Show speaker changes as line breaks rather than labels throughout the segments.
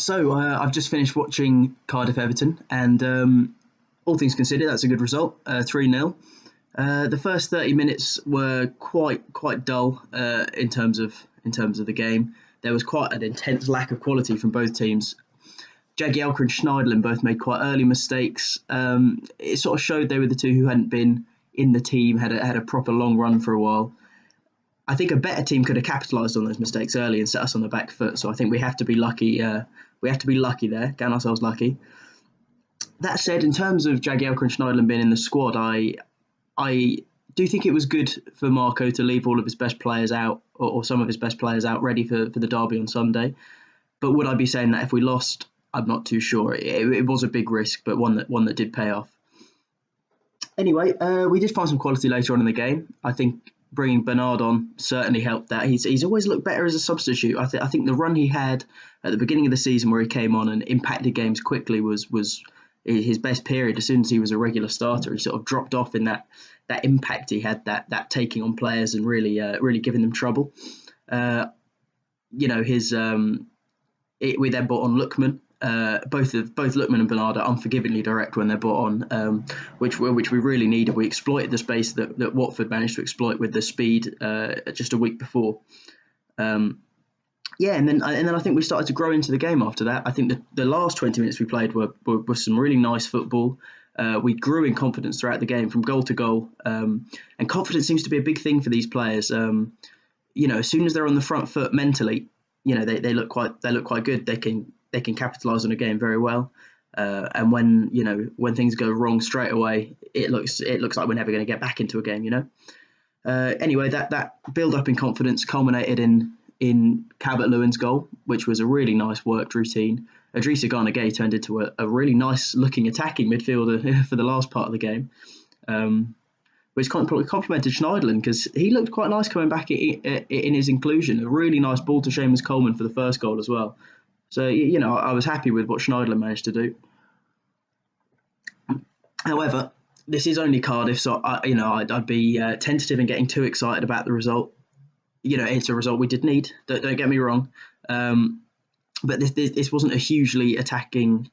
I've just finished watching Cardiff Everton, and all things considered, that's a good result. 3-0. The first 30 minutes were quite dull in terms of the game. There was quite an intense lack of quality from both teams. Jagielka and Schneiderlin both made quite early mistakes. It sort of showed they were the two who hadn't been in the team, had a proper long run for a while. I think a better team could have capitalised on those mistakes early and set us on the back foot. So I think we have to be lucky. We have to be lucky there, count ourselves lucky. That said, in terms of Jagielka and Schneiderlin being in the squad, I do think it was good for Marco to leave all of his best players out, or some of his best players out, ready for the derby on Sunday. But would I be saying that if we lost? I'm not too sure. It was a big risk, but one that did pay off. Anyway, we did find some quality later on in the game. I think bringing Bernard on certainly helped that. He's always looked better as a substitute. I think the run he had at the beginning of the season, where he came on and impacted games quickly, was his best period. As soon as he was a regular starter, he sort of dropped off in that impact he had, that taking on players and really giving them trouble. We then brought on Lookman. Both Lookman and Bernard are unforgivingly direct when they're brought on, which we really needed. We exploited the space that Watford managed to exploit with the speed just a week before. And then I think we started to grow into the game after that. I think the last 20 minutes we played were some really nice football. We grew in confidence throughout the game from goal to goal, and confidence seems to be a big thing for these players. As soon as they're on the front foot mentally, they look quite good. They can capitalise on a game very well, and when things go wrong straight away, it looks like we're never going to get back into a game. Anyway, that build up in confidence culminated in Calvert-Lewin's goal, which was a really nice worked routine. Idrissa Gana Gueye turned into a really nice looking attacking midfielder for the last part of the game, which probably complimented Schneiderlin, because he looked quite nice coming back in his inclusion. A really nice ball to Seamus Coleman for the first goal as well. So, I was happy with what Schneiderlin managed to do. However, this is only Cardiff, so I'd be tentative in getting too excited about the result. It's a result we did need. Don't get me wrong, but this wasn't a hugely attacking,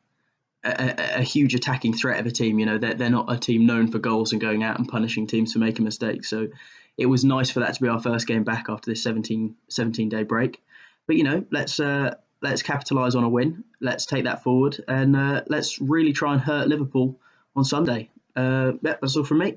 a huge attacking threat of a team. They're not a team known for goals and going out and punishing teams for making mistakes. So it was nice for that to be our first game back after this 17-day break. But let's capitalise on a win. Let's take that forward, and let's really try and hurt Liverpool on Sunday. That's all from me.